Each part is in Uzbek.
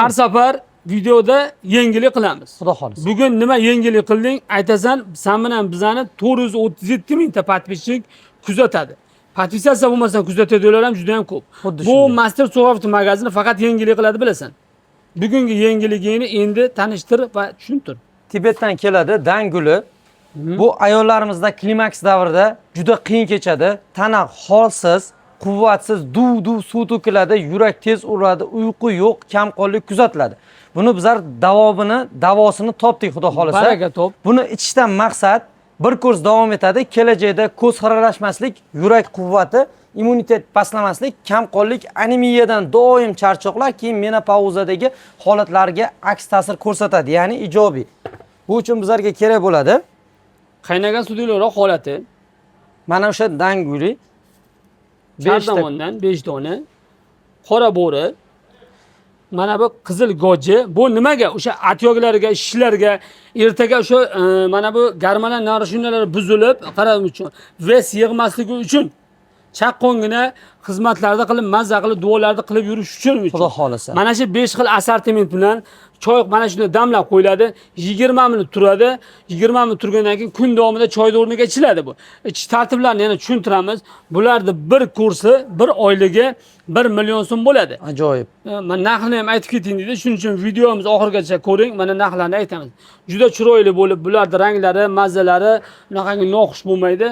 Har safar videoda yangilik qilamiz. Xudo xolisa. Bugun nima yangilik qilding? Aytasan, sen bilan bizani 437 mingta podpisчик kuzatadi. Podpisatsiya bo'lmasa kuzatadiganlar ham juda ham ko'p. Bu Master Soft magazini faqat yangilik qiladi bilasan. Bugungi yangiligini endi tanishtir va tushuntir. Tibetdan keladi danguli. Bu ayollarimizda klimaks davrida juda qiyin kechadi. Tana holsiz, quvvatsiz, duv suv to'kiladi, yurak tez uradi, uyqu yo'q, kamqonlik kuzatiladi. Buni bizlar davosini topdik, xudo xolisa. Baraka top. Buni ichishdan maqsad bir kurs davom etadi. Kelajakda ko'z xiralashmaslik, yurak quvvati, immunitet pastlamaslik, kamqonlik, anemiyadan doim charchoqlar, keyin menopauzadagi holatlarga aks ta'sir ko'rsatadi, ya'ni ijobiy. Bu uchun bizlarga kerak bo'ladi. Qaynagan suvdagi holati. Mana o'sha danguli 5 tomondan 5 dona. Qora bo'ri. Mana bu qizil goji. Bu nimaga? O'sha atyoglariga, shishlarga, ertaga o'sha mana bu garmalar narishunalari buzilib, qaram uchun, ves yig'masligi uchun, chaqqongina xizmatlarda qilib, mazza qilib, duolarni qilib yurish uchun. Xudo xolisa. Mana shu 5 xil assortiment bilan choy mana shunda damlab qo'yiladi. 20 minut turadi. 20 minut turgandan keyin kun davomida choy o'rniga ichiladi bu. Ichish tartiblarini yana tushuntiramiz. Bularning bir kursi, bir oyligi 1 million so'm bo'ladi. Ajoyib. Men narxini ham aytib keting dedi. Shuning uchun videomiz oxirigacha ko'ring. Mana narxlarni aytamiz. Juda chiroyli bo'lib, bularning ranglari, mazalari unaqangi noxush bo'lmaydi.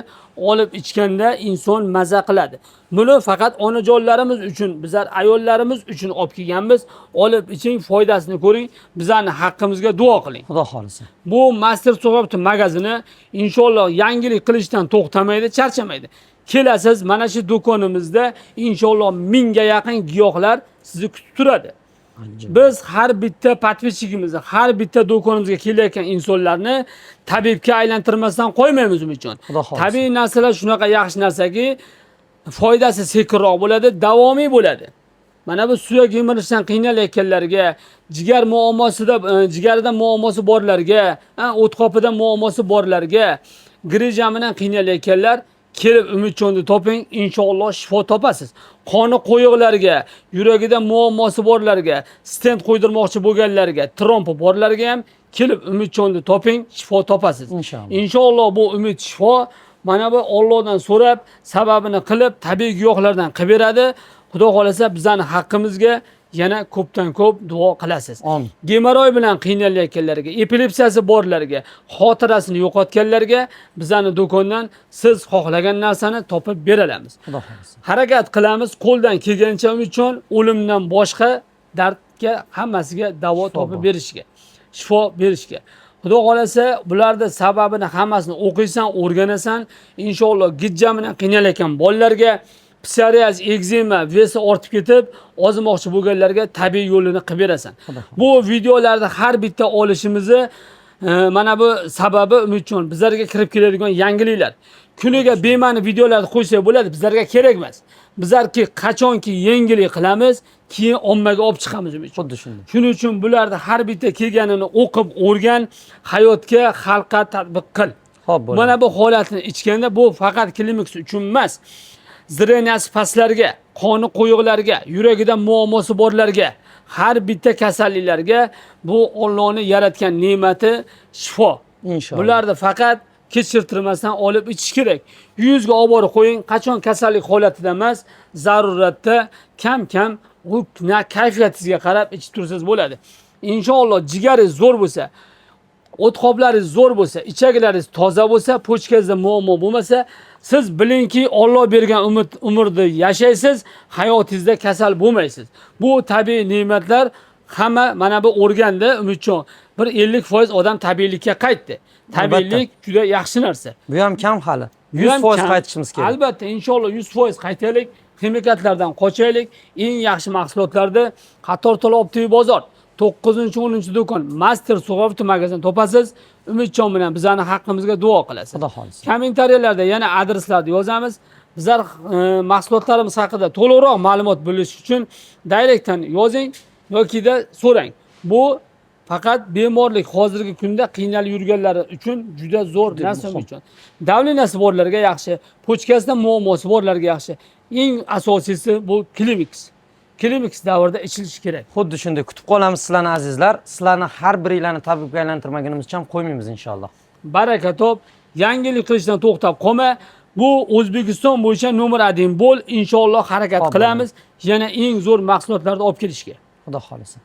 Olib ichganda inson maza qiladi. Buni faqat onajonlarimiz uchun, bizlar ayollarimiz uchun olib kelganmiz. Olib iching, foydasini ko'ring. Bizlarning haqqimizga duo qiling. Xudo xolisa. Bu Master Soft magazini inshaalloh yangilik qilishdan to'xtamaydi, charchamaydi. Kelasiz mana shu do'konimizda inshaalloh 1000 ga yaqin giyohlar sizni kutib turadi. Biz har bitta podpisчигimizni, har bitta do'konimizga kelayotgan insonlarni tabibga aylantirmasdan qo'ymaymiz uchun. Tabiiy narsalar shunaqa yaxshi narsaki, foydasi sekinroq bo'ladi, davomiy bo'ladi. Mana bu suyak yemirishdan qiynalayotganlarga, jigar muammosida, jigarida muammosi borlarga, o'tqopida muammosi borlarga, grija bilan qiynalayotganlar kelib Umidjonni toping, inshaalloh shifo topasiz. Qoni qo'yiqlarga, yuragida muammosi borlarga, stent qo'ydirmoqchi bo'lganlarga, trombi borlarga ham kelib Umidjonni toping, shifo topasiz. Inshaalloh. Inshaalloh bu umid shifo mana bu Allohdan so'rab, sababini qilib, tabiiy giyohlardan qilib beradi. Xudo xolasa bizning haqqimizga yana ko'pdan ko'p duo qilasiz. Amin. Gemoroy bilan qiynalayotganlarga, epilepsiyasi borlarga, xotirasini yo'qotganlarga bizning do'kondan siz xohlagan narsani topib beramiz. Xudo xolasa. Harakat qilamiz qo'ldan kelgancha uchun o'limdan boshqa dardga hammasiga davo topib berishga, shifo berishga. Xudo xolasa bularda sababini hammasini o'qiysan, o'rganasan, inshaalloh gijja bilan qiynalayotgan bolalarga, psoriaz, ekzema, vesi ortib ketib, ozmoqchi bo'lganlarga tabiiy yo'lini qilib berasan. Bu videolarda har bitta olishimizni mana bu sababi Umidjon bizlarga kirib keladigan yangiliklar. Kuniga bema'ni videolarni qo'ysak bo'ladi, bizlarga kerak emas. Bizlarki qachonki yangilik qilamiz, keyin ommaga olib chiqamiz Umidjon. Xuddi shunday. Shuning uchun bularni har bitta kelganini o'qib, o'rgan, hayotga, xalqqa tatbiq qil. Xo'p, bo'ladi. Mana bu holatni ichganda bu faqat klimaks uchun emas. Zreniyasi pastlarga, qoni qo'yiqlarga, yuragida muammosi borlarga, har bitta kasalliklarga bu Allohning yaratgan ne'mati shifo. Inshaalloh. Bularni faqat kechirtirmasdan olib ichish kerak. 100 ga olib borib qo'ying, qachon kasallik holatida emas, zaruratda kam-kam u kayfiyatingizga qarab ichib tursangiz bo'ladi. Inshaalloh jigaringiz zo'r bo'lsa, o'tqoplaringiz zo'r bo'lsa, ichaklaringiz toza bo'lsa, pochkangizda muammo bo'lmasa, siz bilingki Alloh bergan umrni yashaysiz, hayotingizda kasal bo'lmaysiz. Bu tabiiy ne'matlar hamma mana bu o'rganda Umidjon bir 50% odam tabiiylikka qaytdi. Tabiiylik juda yaxshi narsa. Bu ham kam hali. 100% qaytishimiz kerak. Albatta, inshaalloh 100% qaytaylik. Ximikatlardan qochaylik. Eng yaxshi mahsulotlarni Qatortol optik bozor 9-10 do'kon Master Soft magazin topasiz. Umidjon bilan bizning haqqimizga duo qilasiz. Xudo xolisa. Kommentariyalarda yana adreslarni yozamiz. Bizlar mahsulotlarimiz haqida to'liqroq ma'lumot bilish uchun direktdan yozing yoki-da so'rang. Bu faqat bemorlik hozirgi kunda qiynalib yurganlar uchun juda zo'r narsa uchun. Davleniyasi borlarga yaxshi, pochkasida muammosi borlarga yaxshi. Eng asosiysi bu klimaks. Klimaks davrida ichilishi kerak. Xuddi shunday kutib qolamiz sizlarni azizlar. Sizlarni har biringlarni tabibga aylantirmagunimizcha ham qo'ymaymiz inshaalloh. Baraka top, yangilik qilishdan to'xtab qolma. Bu O'zbekiston bo'yicha nomer 1 bo'l. Inshaalloh harakat qilamiz. Yana eng zo'r mahsulotlarni olib kelishga. Xudo xolisa.